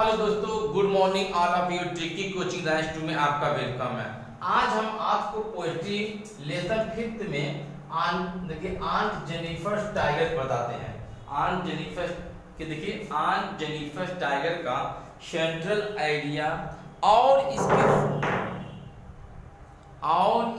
Hello दोस्तों, good morning all of you. Tricky coaching rise two में आपका welcome है। आज हम आपको पोएट्री लेसन फिफ्थ में देखिए आंट जेनिफर टाइगर बताते हैं। आंट जेनिफर के देखिए आंट जेनिफर टाइगर का सेंट्रल आइडिया और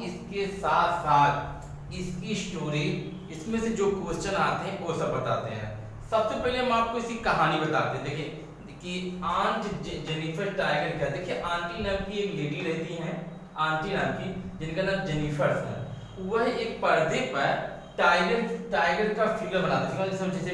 इसके साथ साथ इसकी स्टोरी, इसमें से जो क्वेश्चन आते हैं वो सब बताते हैं। सबसे पहले हम आपको इसकी कहानी बताते हैं। देखिए कि आंट जेनिफर टाइगर क्या, देखिए आंटी नाम की एक लेडी रहती हैं, आंटी नाम की, जिनका नाम जेनिफर है। वह एक पर्दे पर टाइगर का फिगर बनाती है, जैसे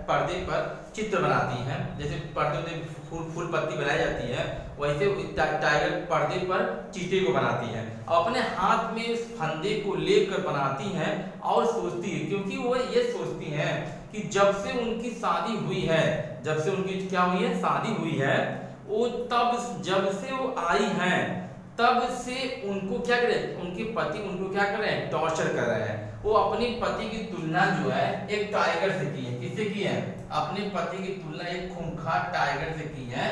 पर्दे पर चित्र बनाती हैं, जैसे पर्दे में फूल पत्ती बनाई जाती है, वैसे टाइगर पर्दे पर चीते को बनाती है और अपने हाथ में उस फंदे को लेकर बनाती हैं और सोचती है, क्योंकि वो ये सोचती हैं कि जब से उनकी शादी हुई है, जब से उनकी क्या हुई है, शादी हुई है, वो जब से वो आई हैं तब से उनको क्या करें, उनके पति उनको क्या कर रहे हैं, टॉर्चर कर रहे हैं। वो अपनी पति की तुलना जो है एक टाइगर से की है। किससे की है? अपने पति की तुलना एक खूंखार टाइगर से की है,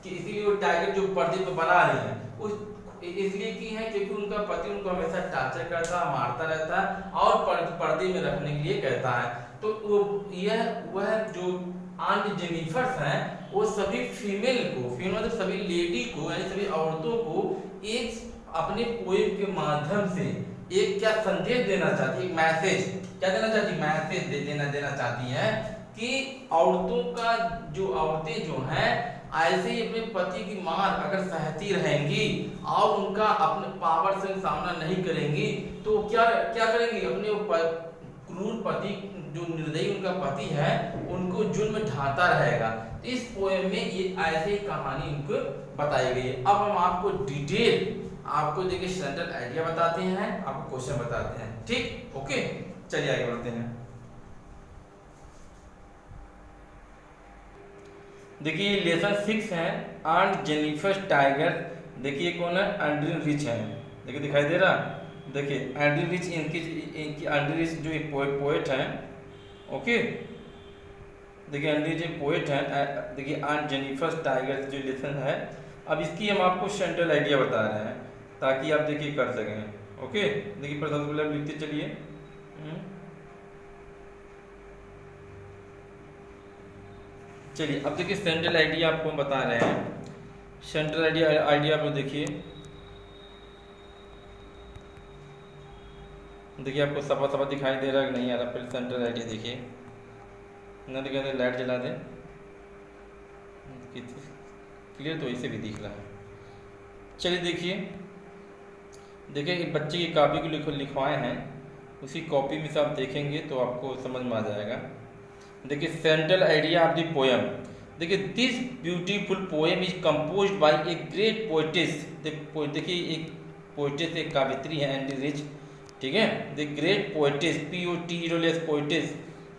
कि इसीलिए वो टाइगर जो पर्दे पर बना रही है उस इसलिए की है क्योंकि उनका पति उनको हमेशा टॉर्चर करता, मारता रहता है और पर्दे में रखने के लिए कहता है। तो वह जो आंट जेनिफर हैं, वो सभी फीमेल मतलब सभी लेडी को, यानी सभी औरतों को एक अपने पोएम के माध्यम से एक क्या संदेश देना चाहती है, एक मैसेज क्या देना चाहती है, मैसेज देना चाहती है कि औरतें जो हैं ऐसे ही अपने पति की मार अगर सहती रहेंगी और उनका अपने पावर से सामना नहीं करेंगी तो क्या करेंगी, अपने क्रूर पति जो निर्दयी उनका पति है उनको जुल्म ढाता रहेगा। तो इस पोएम में ये ऐसे ही कहानी उनको बताई गई है। अब हम आपको डिटेल आपको देखिए सेंट्रल आइडिया बताते हैं, आपको क्वेश्चन बताते हैं, ठीक, ओके, चलिए आगे बढ़ते हैं। देखिए लेसन 6 है आंट जेनिफर टाइगर। देखिए कौन है, एंड्रयू रिच है, देखिए दिखाई दे रहा, देखिए एंड्रयू रिच, इनकी एंड्रयू रिच जो एक पोएट है, ओके, देखिए एंड्रयू रिच पोएट है। देखिए आंट जेनिफर टाइगर जो लेसन है, अब इसकी हम आपको सेंट्रल आइडिया बता रहे हैं ताकि आप देखिए कर सकें, ओके। देखिए प्रथम लिखते चलिए, चलिए अब देखिए सेंट्रल आइडिया आपको हम बता रहे हैं। सेंट्रल आइडिया आप देखिए, आपको सफा दिखाई दे रहा है कि नहीं आ रहा, पहले सेंट्रल आइडिया देखिए ना, देखिए लाइट जला दें, क्लियर तो इसे भी दिख रहा है। चलिए देखिए बच्चे की कॉपी को लिखवाए हैं, उसी कॉपी में से आप देखेंगे तो आपको समझ में आ जाएगा। देखिए central idea of the poem, देखिए this beautiful poem is composed by a great poetess. देखिए एक पोएटेस, एक कवित्री है एंड्रयू रिच, ठीक है, the great poetess, POETS poetess,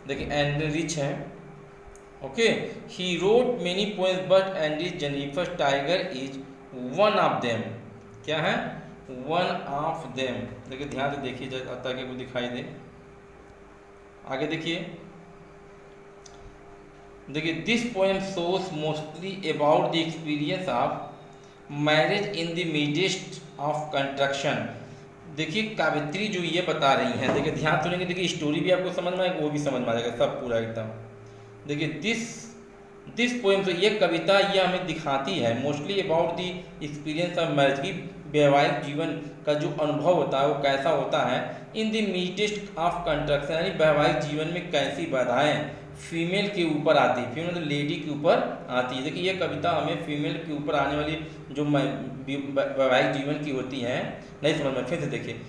देखिए एंड्रयू रिच है, okay. He wrote many poems but Andrew Jennifer tiger is one of them. क्या है? One of them. देखिए ध्यान से देखिए ताकि वो दिखाई दे। आगे देखिए this poem shows mostly about the experience of marriage in the midst of construction. देखिए कवित्री जो ये बता रही हैं, देखिए ध्यान सुनेंगे, देखिए स्टोरी भी आपको समझ में आएगा, वो भी समझ में आ जाएगा सब पूरा एकदम। देखिए दिस पोएम, तो ये कविता ये हमें दिखाती है mostly about the experience of marriage, की वैवाहिक जीवन का जो अनुभव होता है वो कैसा होता है, इन द मीटेस्ट ऑफ कंस्ट्रक्शन, यानी वैवाहिक जीवन में कैसी बाधाएं फीमेल के ऊपर आती है, फीमेल मतलब लेडी के ऊपर आती है। देखिए ये कविता हमें फीमेल के ऊपर आने वाली जो वैवाहिक जीवन की होती है, नहीं समझ में, फिर से देखिए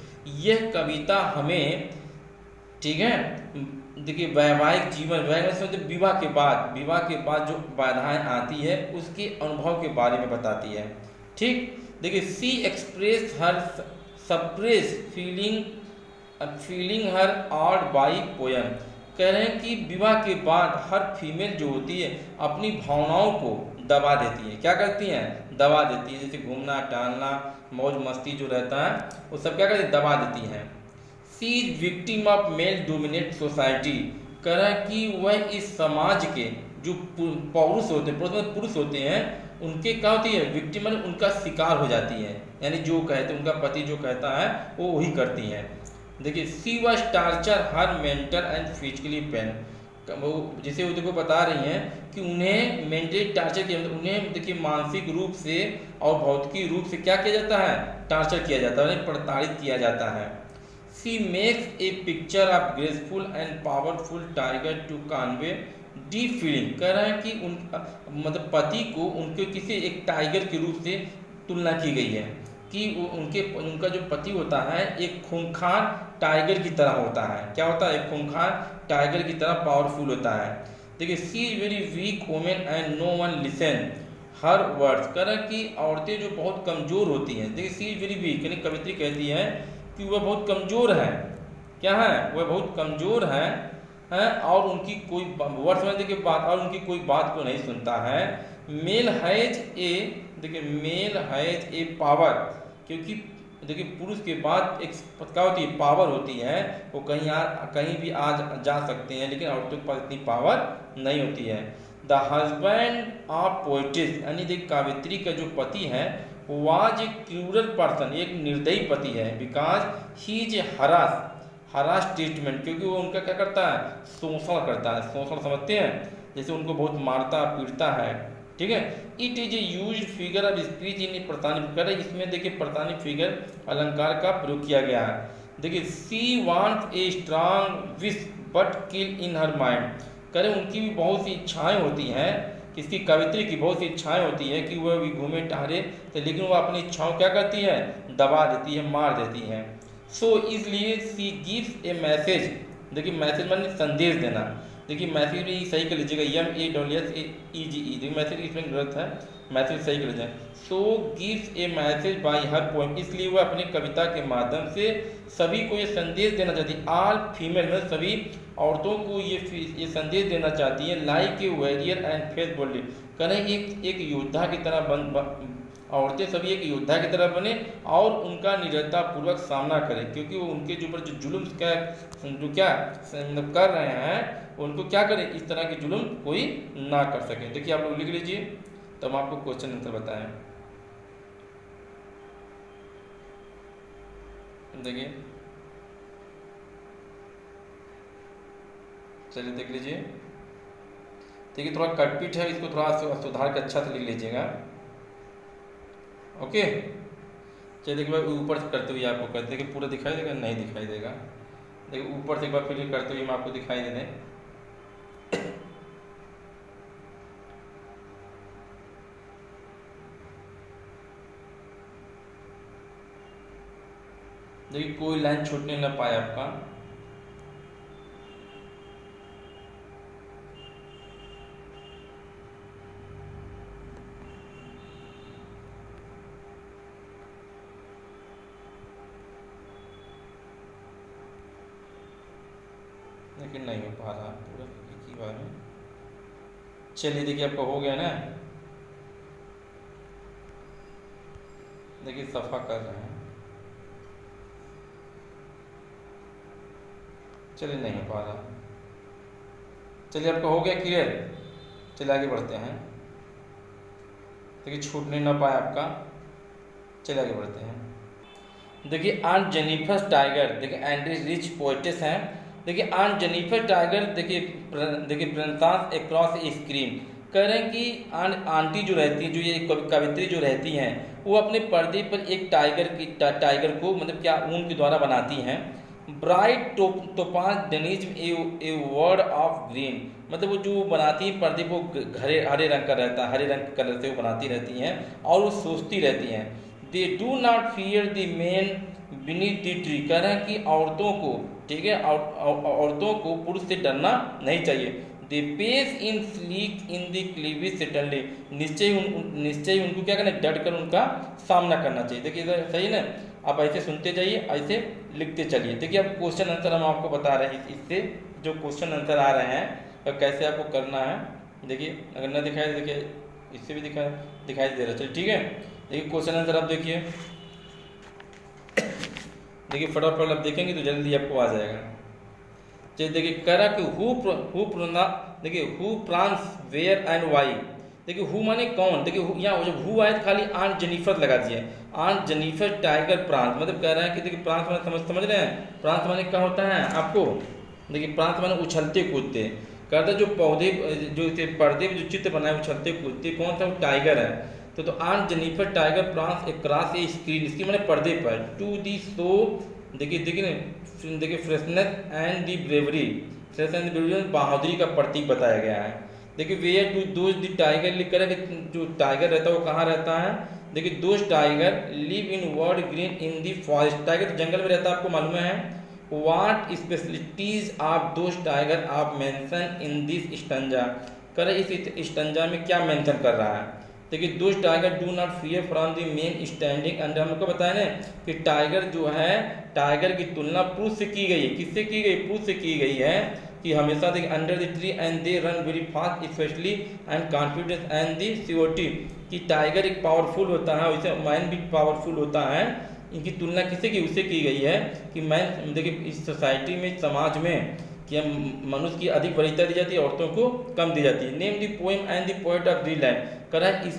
यह कविता हमें, ठीक है, देखिए वैवाहिक जीवन, मतलब विवाह के बाद जो बाधाएं आती है उसके अनुभव के बारे में बताती है, ठीक। देखिए she express her suppress feeling her art by poem. कह रहे हैं कि विवाह के बाद हर फीमेल जो होती है अपनी भावनाओं को दबा देती है। क्या करती हैं? दबा देती है, जैसे घूमना टहलना मौज मस्ती जो रहता है वो सब क्या करती है? दबा देती हैं। She is victim of male dominate society. कह रहा है कि वह इस समाज के जो पौरुष होते हैं, पुरुष होते हैं, उनके क्या होती है, विक्टिम मतलब उनका शिकार हो जाती है, यानी जो कहते हैं उनका पति जो कहता है वो वही करती हैं। देखिए she was torture her mental and physically pain, वो जैसे वो देखो बता रही हैं कि उन्हें मेंटली टार्चर किया, मतलब उन्हें देखिए मानसिक रूप से और भौतिक रूप से क्या किया जाता है, टार्चर किया जाता है, उन्हें प्रताड़ित किया जाता है। She makes a picture of graceful and powerful tiger to convey deep feeling, कह रहा है कि उन मतलब पति को उनके किसी एक टाइगर के रूप से तुलना की गई है कि उनका जो पति होता है एक खूंखार टाइगर की तरह होता है। क्या होता है, एक खूंखार टाइगर की तरह पावरफुल होता है। देखिए she is very weak women and no one listen her words, कह रहा है कि औरतें जो बहुत कमज़ोर होती हैं। देखिए सी इज वेरी वीक, यानी कवित्री कहती है कि वह बहुत कमज़ोर है। क्या है, वह बहुत कमज़ोर है और उनकी कोई वर्ड समझने के बाद और उनकी कोई बात को नहीं सुनता है। मेल हैज ए, देखिए मेल हैज ए पावर, क्योंकि देखिए पुरुष के बाद एक क्या होती है, पावर होती है, वो कहीं भी आ जा सकते हैं, लेकिन औरतों के पास इतनी पावर नहीं होती है। द हस्बैंड ऑफ पोएटिस, यानी देख कावित्री का जो पति है वाज ए क्रूरल पर्सन, एक निर्दयी पति है, because he is a harass treatment, क्योंकि वो उनका क्या करता है, शोषण करता है। शोषण समझते हैं, जैसे उनको बहुत मारता पीटता है, ठीक है। It is a use figure of speech in प्रतानिक फिगर, इसमें देखिए प्रतानिक फिगर अलंकार का प्रयोग किया गया है। देखिए सी wants a strong wish but kill in her mind, करें उनकी भी बहुत सी इच्छाएं होती हैं, किसकी, कवित्री की बहुत सी इच्छाएं होती है कि वह भी घूमे टहरे, तो लेकिन वह अपनी इच्छाओं क्या करती है, दबा देती है, मार देती है। सो इसलिए सी गिव्स ए मैसेज, देखिए मैसेज माने संदेश देना, देखिए मैसेज भी सही कर लीजिएगा, MESSAGE, देखिए मैसेज इसमें गलत है, मैसेज सही कर लीजिए। So gives a message by her poem, इसलिए वह अपनी कविता के माध्यम से सभी को ये संदेश देना चाहती है, ऑल फीमेल में सभी औरतों को ये संदेश देना चाहती है, like a warrior and face bold, करें एक योद्धा की तरह औरतें सभी एक योद्धा की तरह बने और उनका निडरता पूर्वक सामना करें, क्योंकि वो उनके ऊपर जो जुल्म क्या कर रहे हैं उनको क्या करें, इस तरह के जुल्म कोई ना कर सके। देखिए आप लोग लिख लीजिए, तो हम आपको क्वेश्चन आंसर बताएं। देखिए चलिए देख लीजिए, देखिए थोड़ा कटपीट है, इसको थोड़ा सुधार के अच्छा से लिख लीजिएगा, ओके। चलिए देखिए मैं ऊपर से करते हुए आपको करते, देखिए पूरा दिखाई देगा, नहीं दिखाई देगा, देखिए ऊपर से एक बार फिर करते हुए मैं आपको दिखाई दे दें। देखिए कोई लाइन छूटने ना पाए आपका, लेकिन नहीं हो पा रहा पूरा एक ही बार में। चलिए देखिए आपका हो गया ना, देखिए सफा कर रहे हैं, चलिए नहीं हो पा रहा, चलिए आपका हो गया क्लियर। चलिए आगे बढ़ते हैं, देखिए छूटने ना पाए आपका, चलिए आगे बढ़ते हैं। देखिए आंट जेनिफर टाइगर, देखिए एंड्री रिच पोएटेस हैं, देखिए आंट जेनिफर टाइगर, देखिए प्रेंसास अक्रॉस ए स्क्रीन, कह रहे हैं कि आंटी जो रहती है, जो ये कवित्री जो रहती हैं, वो अपने पर्दे पर एक टाइगर को मतलब क्या ऊन के द्वारा बनाती हैं। Bright topaz denizens a world of green, मतलब वो जो बनाती है पर्दे को हरे रंग का रहता है, हरे रंग के कलर से वो बनाती रहती हैं और वो सोचती रहती हैं। They do not fear the main beneath the tree, कह रहे हैं कि औरतों को, ठीक है, औरतों को पुरुष से डरना नहीं चाहिए। They pace in sleek in the क्लीविज सेटनली, निश्चय उनको क्या करना, डट कर उनका सामना करना चाहिए। देखिए सही ना, आप ऐसे सुनते जाइए, ऐसे लिखते चलिए। देखिए अब क्वेश्चन आंसर हम आपको बता रहे हैं, इससे जो क्वेश्चन आंसर आ रहे हैं तो कैसे आपको करना है। देखिए अगर ना दिखाई, देखिए इससे भी दिखाई दे रहा है, चलिए ठीक है। देखिए क्वेश्चन आंसर आप देखिए, देखिए फटाफट आप देखेंगे तो जल्दी आपको आ जाएगा। चलिए देखिए कह रहा कि हु देखिए who prowls where and why, देखिए हु माने कौन, देखिए यहाँ जब हु आए तो खाली आंट जेनिफर लगा दिए, आंट जेनिफर टाइगर प्रांस, मतलब कह रहा है कि देखिए प्रांस माने समझ रहे हैं, प्रांस माने क्या होता है आपको, देखिए प्रांस माने उछलते कूदते, कहते जो पौधे जो पर्दे में जो चित्र बनाए उछलते कूदते, कौन सा वो टाइगर है। तो aunt Jennifer tiger prowls across a screen, इसकी मैंने पर्दे पर, टू दी शो, देखिए देखिए freshness and the bravery, fresh and bravery बहादुरी का प्रतीक बताया गया है। देखिए where to those the tiger लिख कर, जो टाइगर रहता है वो कहाँ रहता है, देखिए those tiger live in word green in the forest, tiger तो जंगल में रहता है आपको मालूम है। What specialities of those tiger आप मेंशन इन दिस स्टंजा, कर इस स्टंजा में क्या मेंशन कर रहा है। देखिए those tiger do not fear from the main standing under, हमको बताया ना कि टाइगर जो है, टाइगर की तुलना पुरुष से की गई है, किससे की गई, पुरुष से की गई है, कि हमेशा देखिए under the tree and they run very fast specially and confidence and the security, कि टाइगर एक पावरफुल होता है, वैसे मैन भी पावरफुल होता है। इनकी तुलना किससे की, उससे की गई है कि मैन, देखिए इस सोसाइटी में, समाज में, कि मनुष्य की अधिक वरीयता दी जाती है, औरतों को कम दी जाती है। Name the poem and the poet of the land, करा इस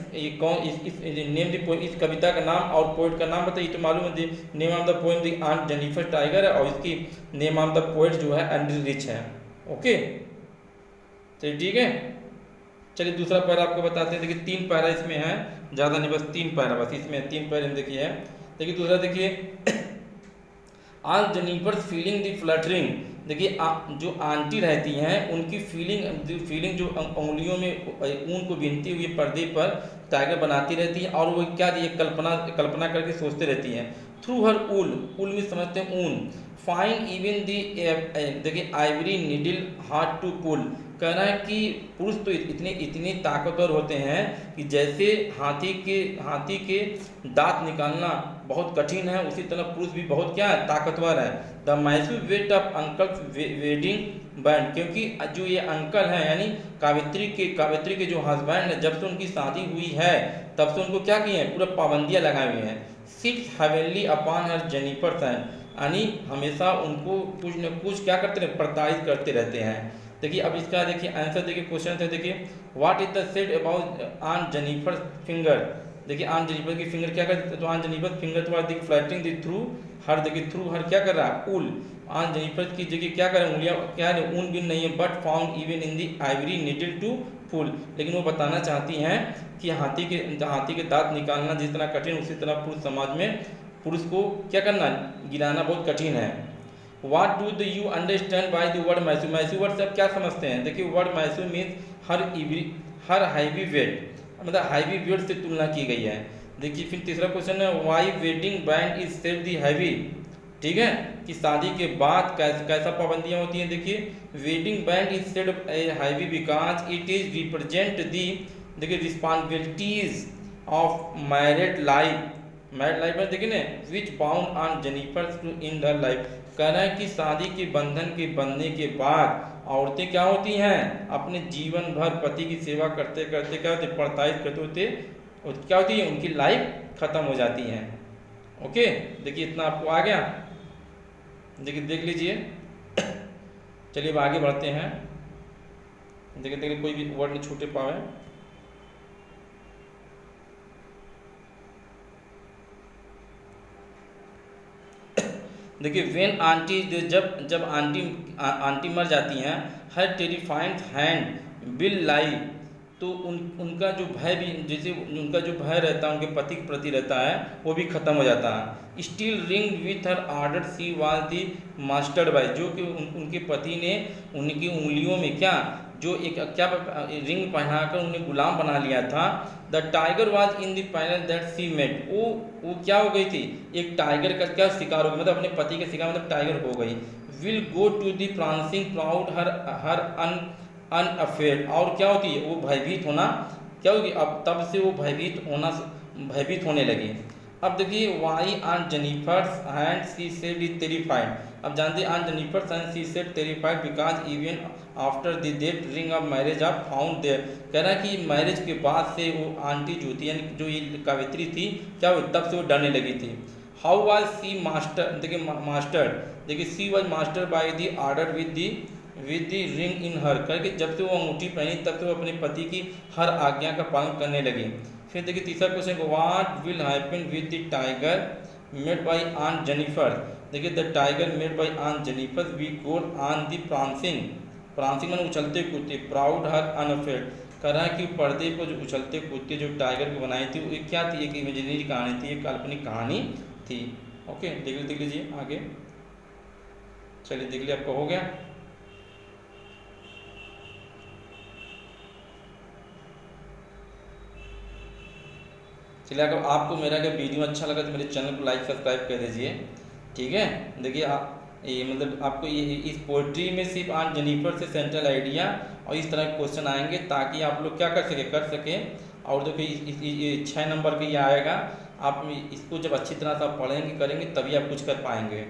नेम दी पोएम, इस कविता का नाम और पोएट का नाम बताइए, तो मालूम है name of the poem the aunt Jennifer tiger है, और इसकी नेम ऑफ द पोएट जो है एंड्री रिच है। ओके चलिए ठीक है, चलिए दूसरा पैरा आपको बताते हैं। देखिए 3 पैरा इसमें है, ज़्यादा नहीं, बस 3 पैरा बस इसमें, 3 पैरा देखिए है। देखिए दूसरा देखिए आज जेनिफर्स फीलिंग दी फ्लटरिंग, देखिए जो आंटी रहती हैं उनकी फीलिंग जो उंगलियों में ऊन को बीनती हुई पर्दे पर टाइगर बनाती रहती है, और वो क्या ये कल्पना करके सोचते रहती हैं। थ्रू हर ऊल में समझते हैं ऊन, फाइन इवन दी, देखिए ivory needle hard to pull, कह रहा है कि पुरुष तो इतने ताकतवर होते हैं कि जैसे हाथी के दांत निकालना बहुत कठिन है, उसी तरह पुरुष भी बहुत क्या है, ताकतवर है। The massive weight of uncles wedding band, क्योंकि जो ये अंकल हैं यानी कावित्री के जो हस्बैंड है, जब से उनकी शादी हुई है तब से उनको क्या किए हैं, पूरा पाबंदियां लगाए हुए हैं। Six heavenly upon her Jennifer सैन, यानी हमेशा उनको कुछ न कुछ क्या करते हैं, प्रताड़ित करते रहते हैं। देखिए अब इसका देखिए आंसर, देखिए क्वेश्चन है, देखिए what is the said about aunt Jennifer finger, देखिए आंट जेनिफर की फिंगर क्या करती है, तो आंट जेनिफर फिंगर तुम्हारा देखिए फ्लैटिंग दी थ्रू हर, देखिए थ्रू हर क्या कर रहा है, ऊल, आंट जेनिफर की जगह क्या कर रहे हैं, उंगलियां क्या है, ऊन भी नहीं है, but found even in the ivory needle to pull, लेकिन वो बताना चाहती हैं कि हाथी के दांत निकालना जिस तरह कठिन, उसी तरह पुरुष समाज में पुरुष को क्या करना, गिराना बहुत कठिन है। What do you understand by the word मैस्यू, मैस्यू word से आप क्या समझते हैं। देखिए वर्ड मैस्यू मीन्स हर हैवी वेट, मतलब हैवी वेट से तुलना की गई है। देखिए फिर तीसरा क्वेश्चन है, why wedding band is said the heavy, ठीक है, कि शादी के बाद कैसा पाबंदियां होती हैं। देखिए wedding band is said heavy because it is represent the, देखिए रिस्पॉन्सिबिलिटीज ऑफ मैरिड लाइफ में, देखिए ना which bound on Jennifer to in the life, कह रहा है कि शादी के बंधन के बनने के बाद औरतें क्या होती हैं, अपने जीवन भर पति की सेवा करते करते क्या होते, प्रताड़ित करते होते, और क्या होती है, उनकी लाइफ खत्म हो जाती है। ओके देखिए इतना आपको आ गया, देखिए देख लीजिए। चलिए अब आगे बढ़ते हैं। देखिए कोई भी वर्ड नहीं छूटे पावे। देखिए वेन आंटी, जब आंटी मर जाती हैं, हर टेरिफाइंग हैंड विल लाई, तो उनका जो भय भी, जैसे उनका जो भय रहता है उनके पति के प्रति रहता है, वो भी खत्म हो जाता है। Still ring with her order she was the mastered bye, जो कि उनके पति ने उनकी उंगलियों में क्या, जो एक क्या रिंग पहनाकर उन्हें गुलाम बना लिया था। The tiger was in the panel that she made, वो क्या हो गई थी, एक टाइगर का क्या शिकार हो गई, मतलब अपने पति के शिकार, मतलब टाइगर हो गई। Will go to the prancing proud her unafraid, और क्या होती है, वो भयभीत होना क्या होगी, अब तब से वो भयभीत होने लगी। अब देखिए why aunt Jennifer's hand she said is terrified, अब जानते हैं aunt Jennifer's hand she said terrified because even after the death ring of marriage of found there, कह रहा है कि मैरिज के बाद से वो आंटी जो थी, यानी जो ये कावित्री थी, क्या हुई, तब से वो डरने लगी थी। हाउ वाज सी मास्टर, देखिए मास्टर, देखिए she was master by the order with the with the ring in her, करके जब से वो अंगूठी पहनी तब से वो अपने पति की हर आज्ञा का पालन करने लगी। फिर देखिए तीसरा question, what will happen with the tiger made by aunt Jennifer. देखिए the tiger made by aunt Jennifer we goal on the prancing, prancing माने उछलते कूदते, प्राउड हर अनअफेयर्ड, कह रहा है कि पर्दे को जो उछलते कूदते जो टाइगर को बनाई थी वो क्या थी, एक इमेजिनरी कहानी थी, एक काल्पनिक कहानी थी। ओके देख लीजिए आगे, चलिए देख लीजिए आपका हो गया। चलिए अगर आपको मेरा अगर वीडियो अच्छा लगा तो मेरे चैनल को लाइक सब्सक्राइब कर दीजिए, ठीक है। देखिए आप ये मतलब आपको ये इस पोइट्री में सिर्फ आंट जेनिफर से सेंट्रल आइडिया और इस तरह के क्वेश्चन आएंगे ताकि आप लोग क्या कर सके। और देखिए ये 6 नंबर के ये आएगा, आप इसको जब अच्छी तरह से आप पढ़ेंगे करेंगे तभी आप कुछ कर पाएंगे,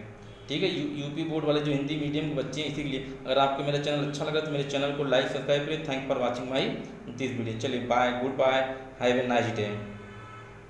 ठीक है। यूपी बोर्ड वाले जो हिंदी मीडियम के बच्चे हैं, इसीलिए अगर आपको मेरा चैनल अच्छा लगा तो मेरे चैनल को लाइक सब्सक्राइब करिए। Thank for watching my this video. चलिए bye, goodbye, have a nice day.